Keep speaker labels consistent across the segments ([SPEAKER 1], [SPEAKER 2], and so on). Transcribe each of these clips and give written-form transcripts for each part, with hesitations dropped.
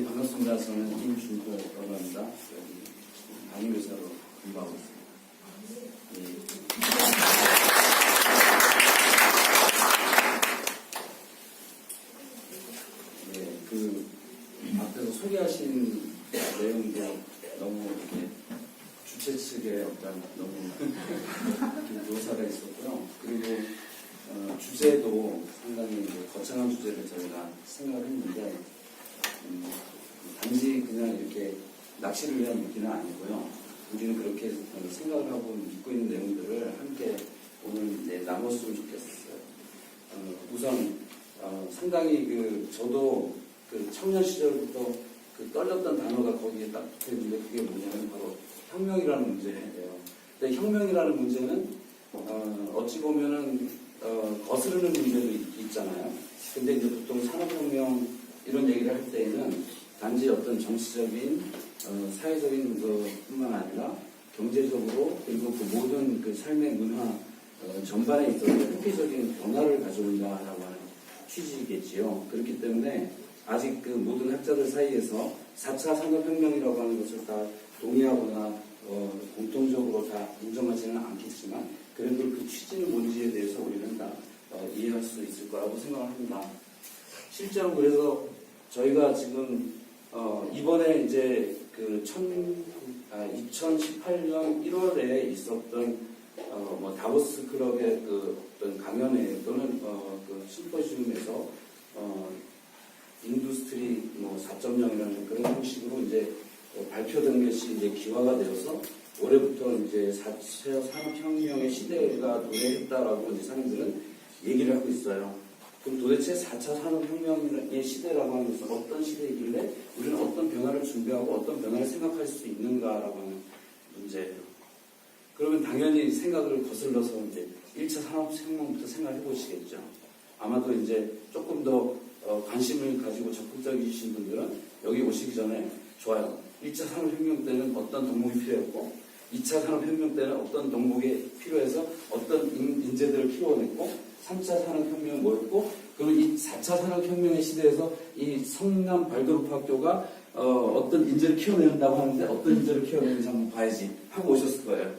[SPEAKER 1] 반갑습니다. 저는 임준표라고 합니다. 여기 담임교사로 근무하고 있습니다. 그 앞에서 소개하신 내용도 너무 이렇게 주최 측에 어떤 너무 묘사가 있었고요. 그리고 주제도 상당히 거창한 주제를 저희가 생각을 했는데 단지 그냥 이렇게 낚시를 위한 얘기는 아니고요. 우리는 그렇게 생각을 하고 믿고 있는 내용들을 함께 오늘 나눴으면 좋겠어요. 우선 상당히 저도 청년 시절부터 떨렸던 단어가 거기에 딱 붙어있는데 그게 뭐냐면 바로 혁명이라는 문제예요. 근데 혁명이라는 문제는 어찌 보면은 거스르는 문제도 있잖아요. 근데 이제 보통 산업혁명 이런 얘기를 할 때에는 단지 어떤 정치적인 사회적인 것뿐만 아니라 경제적으로 그리고 그 모든 삶의 문화 전반에 있어서 획기적인 변화를 가져온다라고 하는 취지겠지요. 그렇기 때문에 아직 모든 학자들 사이에서 4차 산업혁명이라고 하는 것을 다 동의하거나 공통적으로 다 인정하지는 않겠지만 그래도 그 취지는 뭔지에 대해서 우리는 다 이해할 수 있을 거라고 생각을 합니다. 실제로 그래서 저희가 지금 이번에 이제 2018년 1월에 있었던 다보스 클럽의 어떤 강연회 또는 심포지움에서 인두스트리 4.0이라는 그런 형식으로 이제 발표된 것이 이제 기화가 되어서 올해부터 이제 4차 산업혁명의 시대가 도래했다라고 이제 사람들은 얘기를 하고 있어요. 그럼 도대체 4차 산업혁명의 시대라고 하는 것은 어떤 시대이길래 우리는 어떤 변화를 준비하고 어떤 변화를 생각할 수 있는가라고 하는 문제예요. 그러면 당연히 생각을 거슬러서 이제 1차 산업혁명부터 생각해 보시겠죠. 아마도 이제 조금 더 관심을 가지고 적극적이신 분들은 여기 오시기 전에 좋아요. 1차 산업혁명 때는 어떤 덕목이 필요했고 2차 산업혁명 때는 어떤 덕목이 필요해서 어떤 인재들을 키워냈고 3차 산업혁명은 뭐였고 그리고 이 4차 산업혁명의 시대에서 이 성남 발도르프 학교가 어떤 인재를 키워낸다고 하는데 어떤 인재를 키워내는지 한번 봐야지 하고 오셨을 거예요.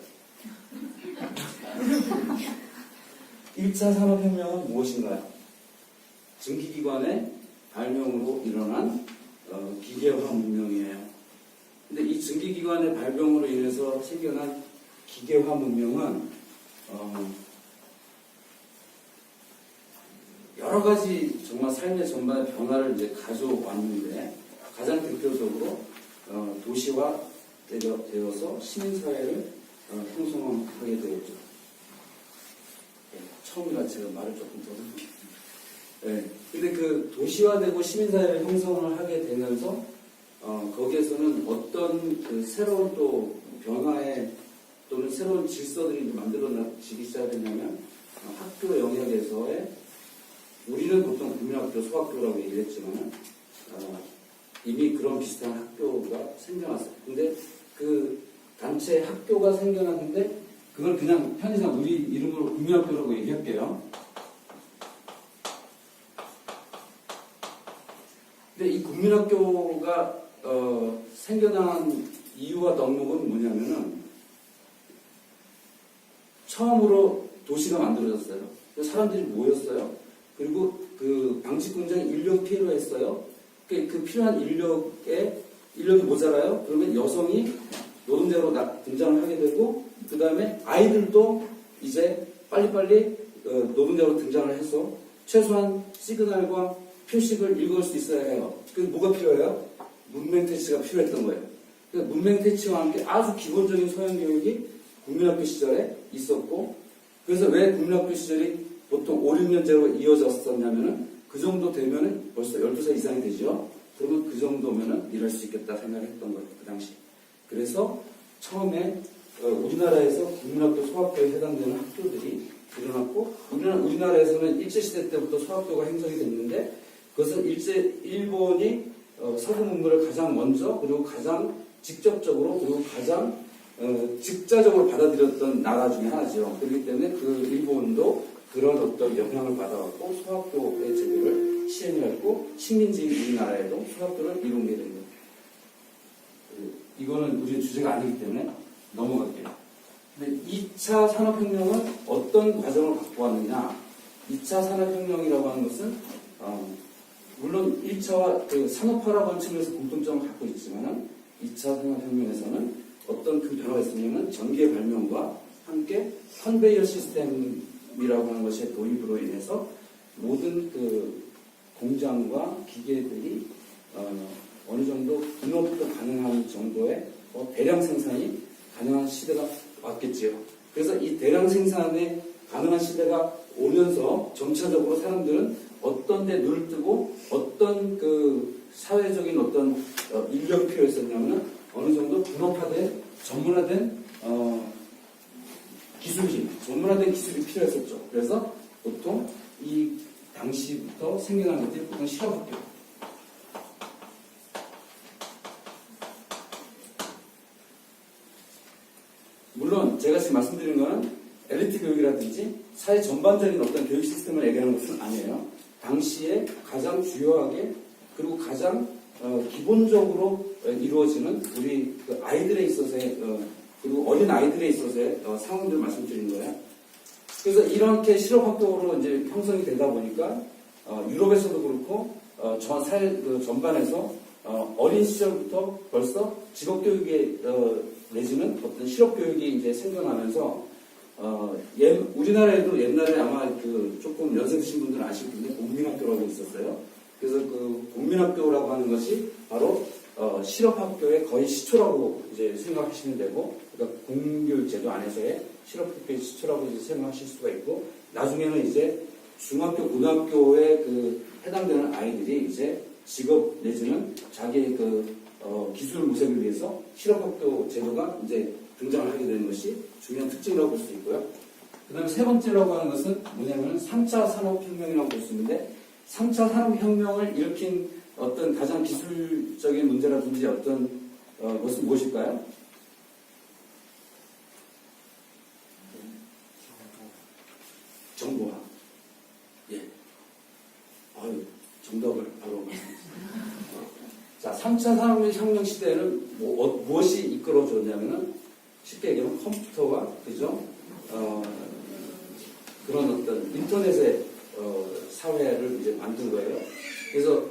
[SPEAKER 1] 1차 산업혁명은 무엇인가요? 증기기관의 발명으로 일어난 기계화 문명이에요. 근데 이 증기기관의 발명으로 인해서 생겨난 기계화 문명은 여러 가지 정말 삶의 전반의 변화를 이제 가져왔는데 가장 대표적으로 도시화 되어서 시민사회를 형성하게 되었죠. 처음이라 제가 말을 조금 더 네. 근데 도시화되고 시민사회를 형성을 하게 되면서 거기에서는 어떤 새로운 또 변화의 또는 새로운 질서들이 만들어지기 시작했냐면 학교 영역에서의 우리는 보통 국민학교, 소학교라고 얘기했지만 이미 그런 비슷한 학교가 생겨났어요. 근데 단체 학교가 생겨났는데 그걸 그냥 편의상 우리 이름으로 국민학교라고 얘기할게요. 근데 이 국민학교가 생겨난 이유와 덕목은 뭐냐면은 처음으로 도시가 만들어졌어요. 사람들이 모였어요. 그리고 방직 공장에 인력이 필요했어요. 그 필요한 인력이 모자라요. 그러면 여성이 노동자로 등장을 하게 되고 그 다음에 아이들도 이제 빨리빨리 노동자로 등장을 해서 최소한 시그널과 표식을 읽을 수 있어야 해요. 그래서 뭐가 필요해요? 문맹퇴치가 필요했던 거예요. 그러니까 문맹퇴치와 함께 아주 기본적인 소양교육이 국민학교 시절에 있었고 그래서 왜 국민학교 시절이 보통 5, 6년제로 이어졌었냐면은 그 정도 되면은 벌써 12살 이상이 되죠. 그러면 그 정도면은 일할 수 있겠다 생각했던 거예요. 그 당시. 그래서 처음에 우리나라에서 국민학교, 소학교에 해당되는 학교들이 일어났고 우리나라에서는 일제시대 때부터 소학교가 형성이 됐는데 그것은 일본이 서구 문물을 가장 먼저 그리고 가장 직접적으로 그리고 가장 직자적으로 받아들였던 나라 중에 하나죠. 그렇기 때문에 일본도 그런 어떤 영향을 받아왔고 소학교의 제도를 시행을 했고 식민지 우리나라에도 소학교를 이루게 된 거예요. 이거는 우리 주제가 아니기 때문에 넘어갈게요. 근데 2차 산업혁명은 어떤 과정을 갖고 왔느냐? 2차 산업혁명이라고 하는 것은 물론 1차와 그 산업화라고 하는 측면에서 공통점을 갖고 있지만은 2차 산업혁명에서는 어떤 큰 변화가 있었냐면 전기의 발명과 함께 컨베이어 시스템이라고 하는 것의 도입으로 인해서 모든 그 공장과 기계들이 어느 정도 분업도 가능한 정도의 대량 생산이 가능한 시대가 왔겠지요. 그래서 이 대량 생산에 가능한 시대가 오면서 점차적으로 사람들은 어떤 데 눈을 뜨고 어떤 그 사회적인 어떤 인력이 필요했었냐면 어느 정도 분업화된 전문화된 전문화된 기술이 필요했었죠. 그래서 보통 이 당시부터 생겨난 것들이 보통 실업학교. 물론 제가 지금 말씀드리는 거는 엘리트 교육이라든지 사회 전반적인 어떤 교육 시스템을 얘기하는 것은 아니에요. 당시에 가장 주요하게 그리고 가장 기본적으로 이루어지는 우리 그 아이들에 있어서의 그리고 어린 아이들에 있어서의 상황들을 말씀드리는 거예요. 그래서 이렇게 실업학교로 이제 형성이 되다 보니까 유럽에서도 그렇고 사회 그 전반에서 어린 시절부터 벌써 직업교육에 내지는 어떤 실업교육이 이제 생겨나면서 우리나라에도 옛날에 아마 그 조금 연세 드신 분들은 아실 텐데 국민학교라고 있었어요. 그래서 그 국민학교라고 하는 것이 바로 실업학교의 거의 시초라고 이제 생각하시면 되고, 그러니까 공교육제도 안에서의 실업학교의 시초라고 이제 생각하실 수가 있고, 나중에는 이제 중학교, 고등학교에 그 해당되는 아이들이 이제 직업 내지는 자기의 그 기술 모색을 위해서 실업학교 제도가 이제 등장을 하게 되는 것이 중요한 특징이라고 볼 수 있고요. 그 다음에 세 번째라고 하는 것은 뭐냐면 3차 산업혁명이라고 볼 수 있는데, 3차 산업혁명을 일으킨 어떤 가장 기술적인 문제라든지 어떤 것은 무엇일까요? 정보화. 예. 정답을 바로 자, 3차 산업혁명 시대에는 무엇이 이끌어줬냐면은 쉽게 얘기하면 컴퓨터와 그죠? 그런 어떤 인터넷의 사회를 이제 만든 거예요. 그래서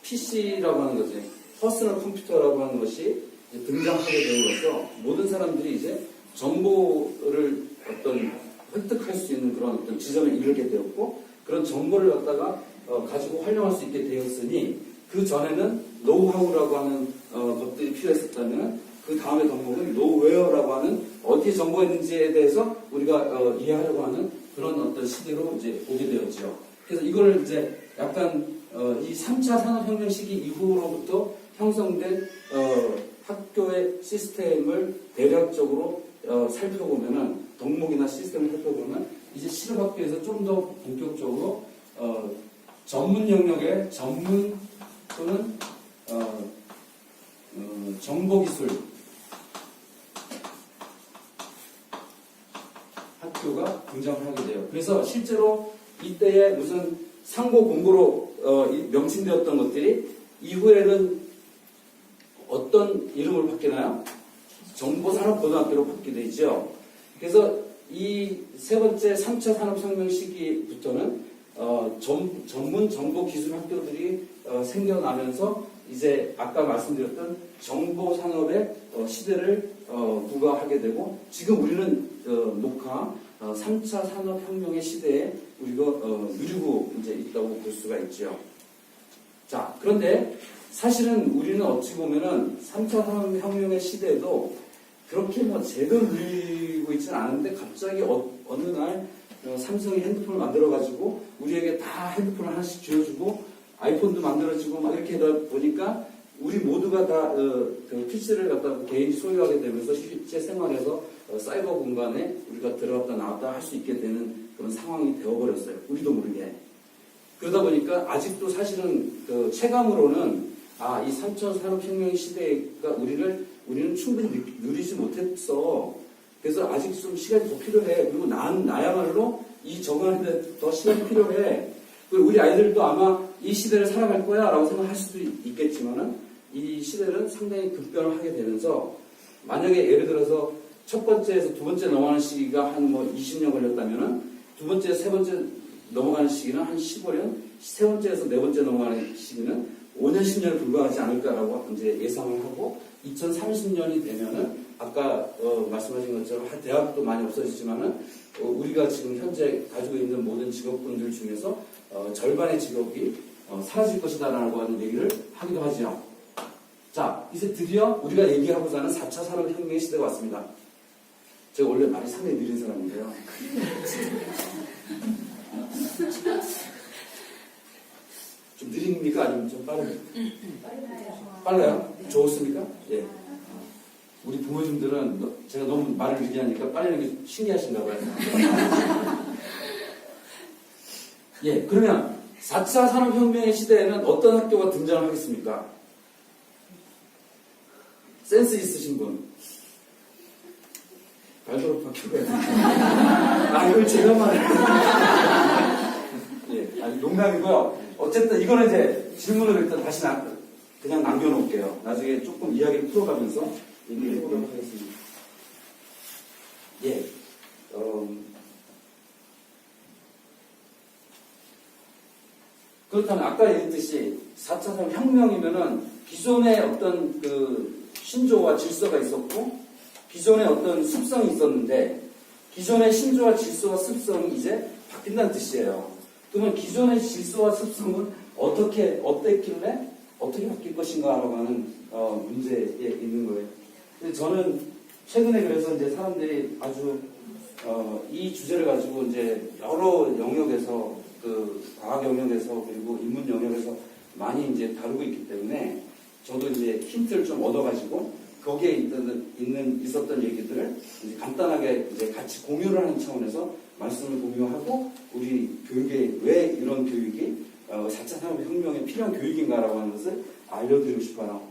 [SPEAKER 1] PC라고 하는 것이 퍼스널 컴퓨터라고 하는 것이 등장하게 됨으로써 모든 사람들이 이제 정보를 어떤 획득할 수 있는 그런 어떤 지점에 이르게 되었고, 그런 정보를 갖다가 가지고 활용할 수 있게 되었으니, 그 전에는 노우하우라고 하는 것들이 필요했었다면 그 다음에 덕목은 노우웨어라고 하는 어디에 정보가 있는지에 대해서 우리가 이해하려고 하는 그런 어떤 시대로 이제 오게 되었죠. 그래서 이걸 이제 약간 이 3차 산업혁명 시기 이후로부터 형성된 학교의 시스템을 대략적으로 살펴보면은, 덕목이나 시스템을 살펴보면 이제 실업학교에서 좀 더 본격적으로 전문 영역의 전문 또는 정보기술 학교가 등장을 하게 돼요. 그래서 실제로 이때에 무슨 상고 공고로 명칭되었던 것들이 이후에는 어떤 이름을 받게 나요? 정보산업고등학교로 받게 되죠. 그래서 이 세 번째 3차 산업혁명 시기부터는 전문 정보기술 학교들이 생겨나면서 이제 아까 말씀드렸던 정보산업의 시대를 부과하게 되고, 지금 우리는 녹화 3차 산업혁명의 시대에 우리가 누리고 이제 있다고 볼 수가 있죠. 자, 그런데 사실은 우리는 어찌 보면은 3차 산업혁명의 시대에도 그렇게 제대로 누리고 있지는 않은데, 갑자기 어느 날 삼성이 핸드폰을 만들어가지고 우리에게 다 핸드폰을 하나씩 쥐어주고 아이폰도 만들어지고 막 이렇게 하다 보니까 우리 모두가 다 그 PC를 갖다 개인이 소유하게 되면서 실제 생활에서 사이버 공간에 우리가 들어갔다 나왔다 할 수 있게 되는 그런 상황이 되어버렸어요. 우리도 모르게. 그러다 보니까 아직도 사실은 그 체감으로는 이 3차 산업혁명 시대가 우리는 충분히 누리지 못했어. 그래서 아직 좀 시간이 더 필요해. 그리고 나야말로 이 적응하는데 더 시간이 필요해. 그리고 우리 아이들도 아마 이 시대를 살아갈 거야 라고 생각할 수도 있겠지만은, 이 시대는 상당히 급변을 하게 되면서 만약에 예를 들어서 첫 번째에서 두 번째 넘어가는 시기가 한 뭐 20년 걸렸다면은 두 번째, 세 번째 넘어가는 시기는 한 15년, 세 번째에서 네 번째 넘어가는 시기는 5년, 10년에 불과하지 않을까라고 이제 예상을 하고 2030년이 되면은 아까 말씀하신 것처럼 한 대학도 많이 없어지지만은 우리가 지금 현재 가지고 있는 모든 직업군들 중에서 절반의 직업이 사라질 것이다라고 하는 얘기를 하기도 하죠. 자, 이제 드디어 우리가 얘기하고자 하는 4차 산업혁명의 시대가 왔습니다. 제가 원래 말이 상당히 느린 사람인데요. 좀 느립니까? 아니면 좀 빠릅니까? 빨라요? 좋습니까? 예. 우리 부모님들은 제가 너무 말을 느리게 하니까 빨리 하는 게 신기하신가 봐요. 예, 그러면 4차 산업혁명의 시대에는 어떤 학교가 등장을 하겠습니까? 센스 있으신 분. 발도록 학교가 아, 이걸 제가 말해요. 예, 아니, 농담이고요. 어쨌든 이거는 이제 질문을 일단 다시 그냥 남겨놓을게요. 나중에 조금 이야기를 풀어가면서 얘기를 해보도록 하겠습니다. 예, 그렇다면 아까 얘기했듯이 4차 산업혁명이면은 기존의 어떤 그 신조와 질서가 있었고 기존의 어떤 습성이 있었는데 기존의 신조와 질서와 습성이 이제 바뀐다는 뜻이에요. 그러면 기존의 질서와 습성은 어땠길래 어떻게 바뀔 것인가라고 하는 문제에 있는 거예요. 근데 저는 최근에 그래서 이제 사람들이 아주 이 주제를 가지고 이제 여러 영역에서 그 과학 영역에서 그리고 인문 영역에서 많이 이제 다루고 있기 때문에 저도 이제 힌트를 좀 얻어가지고 거기에 있었던 얘기들을 이제 간단하게 이제 같이 공유를 하는 차원에서 말씀을 공유하고 우리 교육에 왜 이런 교육이 4차 산업혁명에 필요한 교육인가라고 하는 것을 알려드리고 싶어요.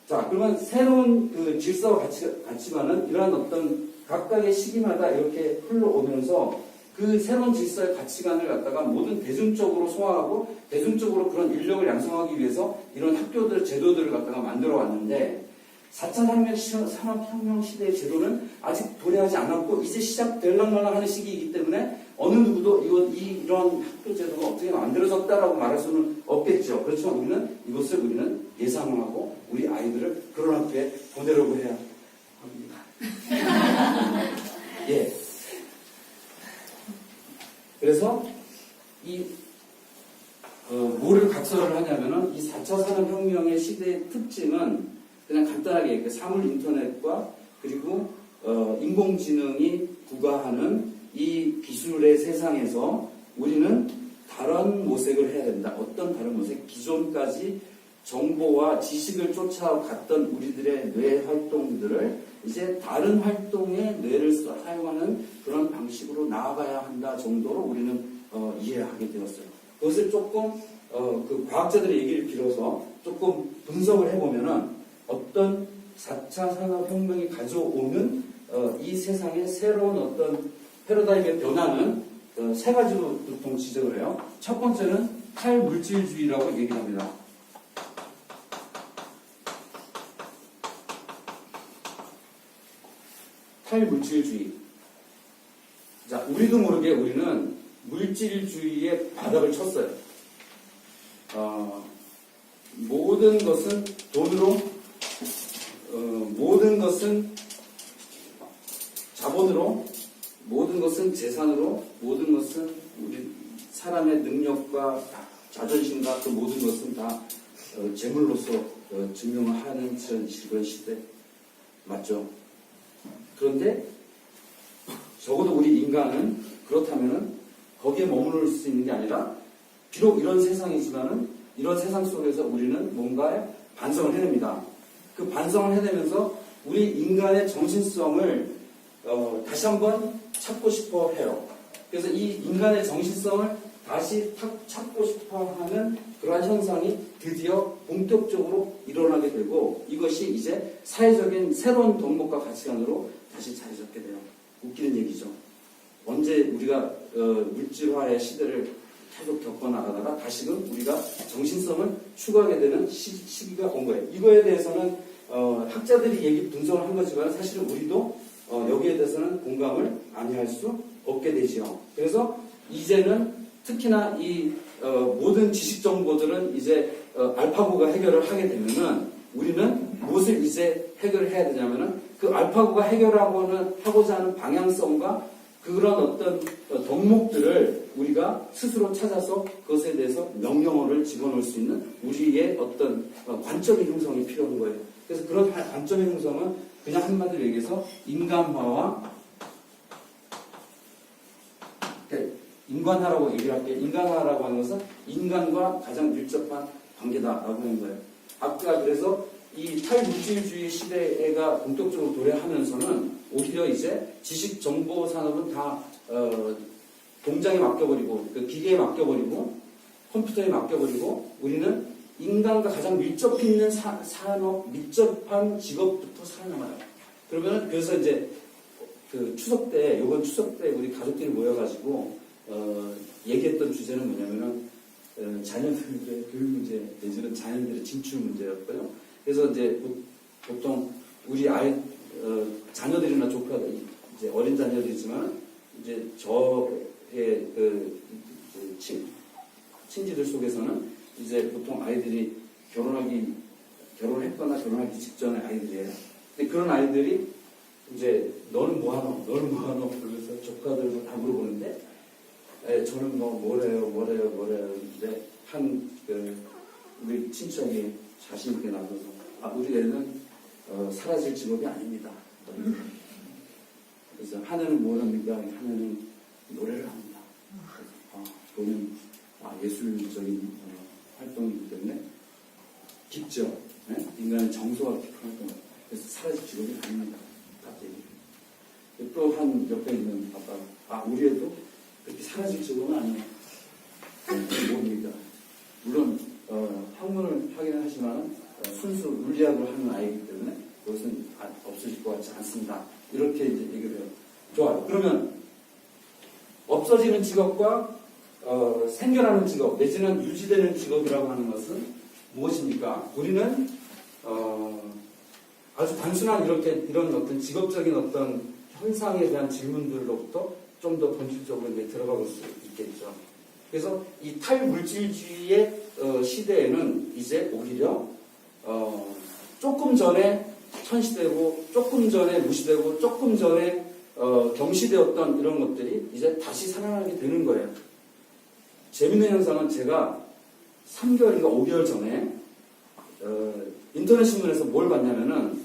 [SPEAKER 1] 자, 그러면 새로운 그 질서와 가치관은 이러한 어떤 각각의 시기마다 이렇게 흘러오면서 그 새로운 질서의 가치관을 갖다가 모든 대중적으로 소화하고 대중적으로 그런 인력을 양성하기 위해서 이런 학교들, 제도들을 갖다가 만들어 왔는데 4차 산업혁명 시대의 제도는 아직 도래하지 않았고 이제 시작될랑말랑 하는 시기이기 때문에 어느 누구도 이런 학교 제도가 어떻게 만들어졌다라고 말할 수는 없겠죠. 그렇지만 우리는 예상하고 우리 아이들을 그런 학교에 보내려고 해야 합니다. 예. 그래서 뭐를 각설을 하냐면은 이 4차 산업혁명의 시대의 특징은 그냥 간단하게 사물 인터넷과 그리고 인공지능이 부과하는 이 기술의 세상에서 우리는 다른 모색을 해야 된다. 어떤 다른 모색? 기존까지 정보와 지식을 쫓아갔던 우리들의 뇌 활동들을 이제 다른 활동에 뇌를 사용하는 그런 방식으로 나아가야 한다 정도로 우리는 이해하게 되었어요. 그것을 조금 그 과학자들의 얘기를 빌어서 조금 분석을 해보면은 어떤 4차 산업혁명이 가져오는 이 세상의 새로운 어떤 패러다임의 변화는 세 가지로 보통 지적을 해요. 첫 번째는 탈물질주의라고 얘기합니다. 탈물질주의. 자, 우리도 모르게 우리는 물질주의의 바닥을 쳤어요. 모든 것은 돈으로, 모든 것은 자본으로, 모든 것은 재산으로, 모든 것은 우리 사람의 능력과 자존심과 그 모든 것은 다 재물로서 증명을 하는 그런 시대. 맞죠? 그런데 적어도 우리 인간은 그렇다면은 거기에 머무를 수 있는 게 아니라 비록 이런 세상이지만은 이런 세상 속에서 우리는 뭔가에 반성을 해냅니다. 그 반성을 해내면서 우리 인간의 정신성을 다시 한번 찾고 싶어 해요. 그래서 이 인간의 정신성을 다시 찾고 싶어 하는 그러한 현상이 드디어 본격적으로 일어나게 되고 이것이 이제 사회적인 새로운 덕목과 가치관으로 다시 자리 잡게 돼요. 웃기는 얘기죠. 언제 우리가 물질화의 시대를 계속 겪어나가다가 다시금 우리가 정신성을 추구하게 되는 시기가 온 거예요. 이거에 대해서는 학자들이 얘기 분석을 한 거지만 사실은 우리도 여기에 대해서는 공감을 아니할 수 없게 되지요. 그래서 이제는 특히나 이 모든 지식 정보들은 이제 알파고가 해결을 하게 되면은 우리는 무엇을 이제 해결을 해야 되냐면은 그 알파고가 하고자 하는 방향성과 그런 어떤 덕목들을 우리가 스스로 찾아서 그것에 대해서 명령어를 집어넣을 수 있는 우리의 어떤 관점의 형성이 필요한 거예요. 그래서 그런 관점의 형성은 그냥 한마디로 얘기해서 인간화와 인간화라고 얘기를 할게요. 인간화라고 하는 것은 인간과 가장 밀접한 관계다라고 하는 거예요. 아까 그래서 이 탈물질주의 시대가 본격적으로 도래하면서는 오히려 이제 지식 정보 산업은 다 공장에 맡겨버리고 그 기계에 맡겨버리고 컴퓨터에 맡겨버리고 우리는 인간과 가장 밀접 있는 산업 밀접한 직업부터 살아남아요. 그러면 그래서 이제 그 이번 추석 때 우리 가족들이 모여가지고 얘기했던 주제는 뭐냐면은 자녀들의 교육 문제 내지는 자녀들의 진출 문제였고요. 그래서 이제 보통 우리 자녀들이나 조카들 이제 어린 자녀들이지만 이제 저의 친지들 속에서는 이제 보통 아이들이 결혼했거나 결혼하기 직전의 아이들이에요. 근데 그런 아이들이 이제 너는 뭐하노? 그러면서 조카들도 다 물어보는데 저는 뭐래요. 근데 우리 친척이 자신 있게 나서서 우리 애는 사라질 직업이 아닙니다. 그래서 하나는 뭘 합니까? 하나는 노래를 합니다. 그거는 예술적인 활동이기 때문에 깊죠. 네? 인간의 정서가 깊은 활동. 그래서 사라질 직업이 아닙니다. 갑자기. 또 한 옆에 있는 아빠가 우리 애도 그렇게 사라질 직업은 아니에요. 모릅니다. 물론 학문을 하기는 하지만 순수 물리학을 하는 아이이기 때문에 그것은 없어질 것 같지 않습니다. 이렇게 이제 얘기를 해요. 좋아요. 그러면 없어지는 직업과 생겨나는 직업 내지는 유지되는 직업이라고 하는 것은 무엇입니까? 우리는 아주 단순한 이런 어떤 직업적인 어떤 현상에 대한 질문들로부터 좀 더 본질적으로 이제 들어가 볼 수 있겠죠. 그래서 이 탈물질주의의 시대에는 이제 오히려 조금 전에 천시되고 조금 전에 무시되고 조금 전에 경시되었던 이런 것들이 이제 다시 살아나게 되는 거예요. 재밌는 현상은 제가 3개월인가 5개월 전에 인터넷 신문에서 뭘 봤냐면은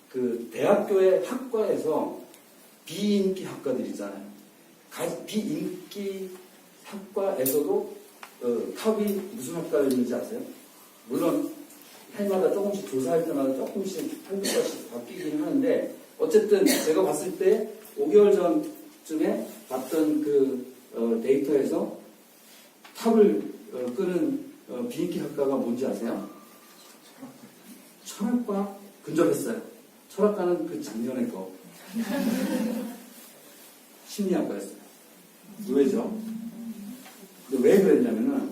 [SPEAKER 1] 그 대학교의 학과에서 비인기 학과들이잖아요. 비인기 학과에서도 탑이 무슨 학과였는지 아세요? 물론 해마다 조금씩 조사할 때마다 조금씩 한두 가지씩 바뀌긴 하는데 어쨌든 제가 봤을 때 5개월 전쯤에 봤던 그 데이터에서 탑을 끄는 비인기 학과가 뭔지 아세요? 철학과 근접했어요. 철학과는 그 작년에 거 심리학과였어요. 왜죠? 근데 왜 그랬냐면은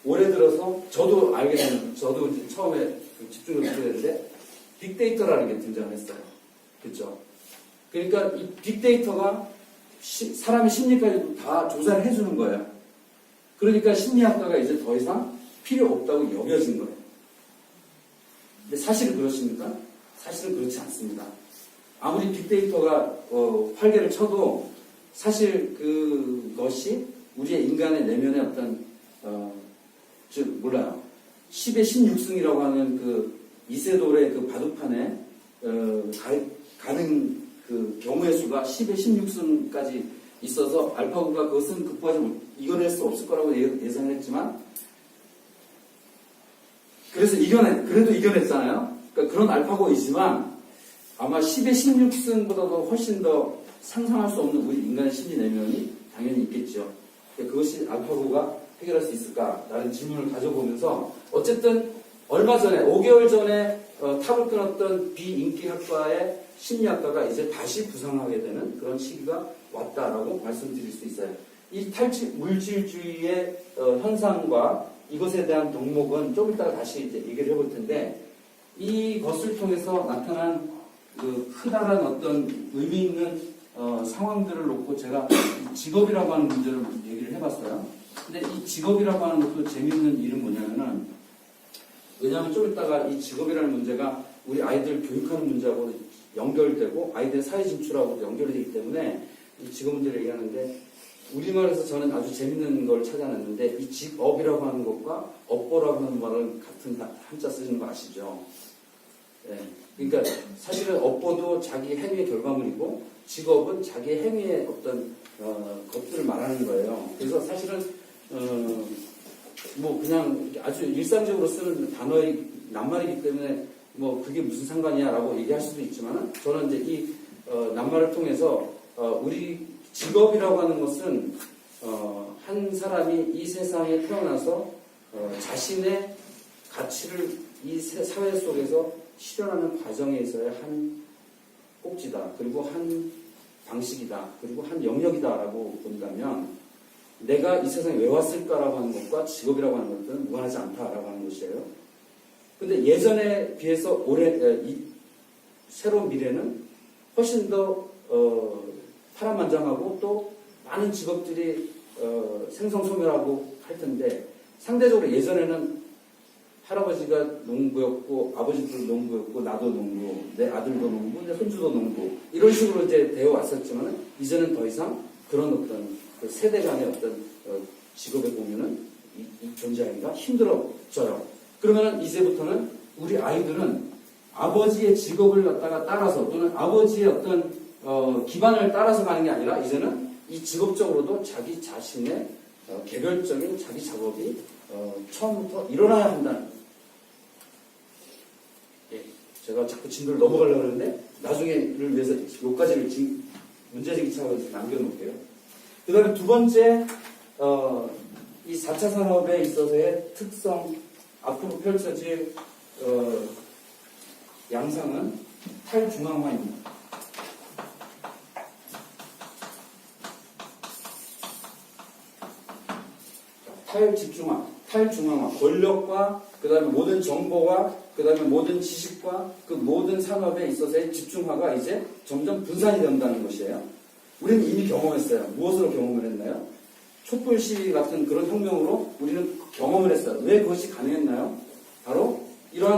[SPEAKER 1] 올해 들어서 저도 알게 된 저도 이제 처음에 집중을 하게 됐는데 빅데이터라는 게 등장했어요. 그렇죠? 그러니까 이 빅데이터가 사람의 심리까지도 다 조사를 해주는 거예요. 그러니까 심리학과가 이제 더 이상 필요 없다고 여겨진 거예요. 근데 사실은 그렇습니까? 사실은 그렇지 않습니다. 아무리 빅데이터가 활개를 쳐도 사실 그것이 우리의 인간의 내면의 어떤 몰라요. 10의 16승이라고 하는 그 이세돌의 그 바둑판에 가는 그 경우의 수가 10의 16승까지 있어서 알파고가 그것은 극복하지 이겨낼 수 없을 거라고 예상을 했지만 그래서 그래도 이겨냈잖아요. 그러니까 그런 알파고이지만 아마 10의 16승보다도 훨씬 더 상상할 수 없는 우리 인간의 심리 내면이 당연히 있겠죠. 그것이 알파고가 해결할 수 있을까라는 질문을 가져보면서 어쨌든 얼마 전에 5개월 전에 탑을 끊었던 비인기학과의 심리학과가 이제 다시 부상하게 되는 그런 시기가 왔다라고 말씀드릴 수 있어요. 이 물질주의의 현상과 이것에 대한 덕목은 좀 이따가 다시 이제 얘기를 해볼 텐데, 이것을 통해서 나타난 그 크다란 어떤 의미 있는 상황들을 놓고 제가 직업이라고 하는 문제를 얘기를 해봤어요. 근데 이 직업이라고 하는 것도 재밌는 일은 뭐냐면은, 왜냐하면 좀 이따가 이 직업이라는 문제가 우리 아이들 교육하는 문제하고 연결되고 아이들 사회 진출하고 연결이 되기 때문에 이 직업 문제를 얘기하는데, 우리말에서 저는 아주 재밌는 걸 찾아냈는데, 이 직업이라고 하는 것과 업보라고 하는 말은 같은 한자 쓰시는 거 아시죠? 예. 그러니까 사실은 업보도 자기 행위의 결과물이고 직업은 자기 행위의 어떤 것들을 말하는 거예요. 그래서 사실은 뭐 그냥 아주 일상적으로 쓰는 단어의 낱말이기 때문에 뭐 그게 무슨 상관이야라고 얘기할 수도 있지만, 저는 이제 이 낱말을 통해서 우리 직업이라고 하는 것은 한 사람이 이 세상에 태어나서 자신의 가치를 이 사회 속에서 실현하는 과정에 있어야 한 꼭지다, 그리고 한 방식이다, 그리고 한 영역이다라고 본다면, 내가 이 세상에 왜 왔을까라고 하는 것과 직업이라고 하는 것들은 무관하지 않다라고 하는 것이에요. 근데 예전에 비해서 이 새로운 미래는 훨씬 더 파란만장하고 또 많은 직업들이 생성소멸하고 할 텐데, 상대적으로 예전에는 할아버지가 농부였고 아버지도 농부였고 나도 농부, 내 아들도 농부, 내 손주도 농부, 이런 식으로 이제 되어 왔었지만, 이제는 더 이상 그런 어떤 그 세대 간의 어떤 직업의 공유는 존재하기가 힘들어져요. 그러면 이제부터는 우리 아이들은 아버지의 직업을 갖다가 따라서, 또는 아버지의 어떤 기반을 따라서 가는 게 아니라, 이제는 이 직업적으로도 자기 자신의 개별적인 자기 작업이 처음부터 일어나야 한다는. 예, 제가 자꾸 진도를 넘어가려고 하는데 나중에를 위해서 여기까지를 문제제기 차원에서 남겨놓을게요. 그 다음에 두 번째, 이 4차 산업에 있어서의 특성, 앞으로 펼쳐질 양상은 탈중앙화입니다. 탈중앙화, 권력과 그 다음에 모든 정보와 그 다음에 모든 지식과 그 모든 산업에 있어서의 집중화가 이제 점점 분산이 된다는 것이에요. 우리는 이미 경험했어요. 무엇으로 경험을 했나요? 촛불 시위 같은 그런 혁명으로 우리는 경험을 했어요. 왜 그것이 가능했나요? 바로 이러한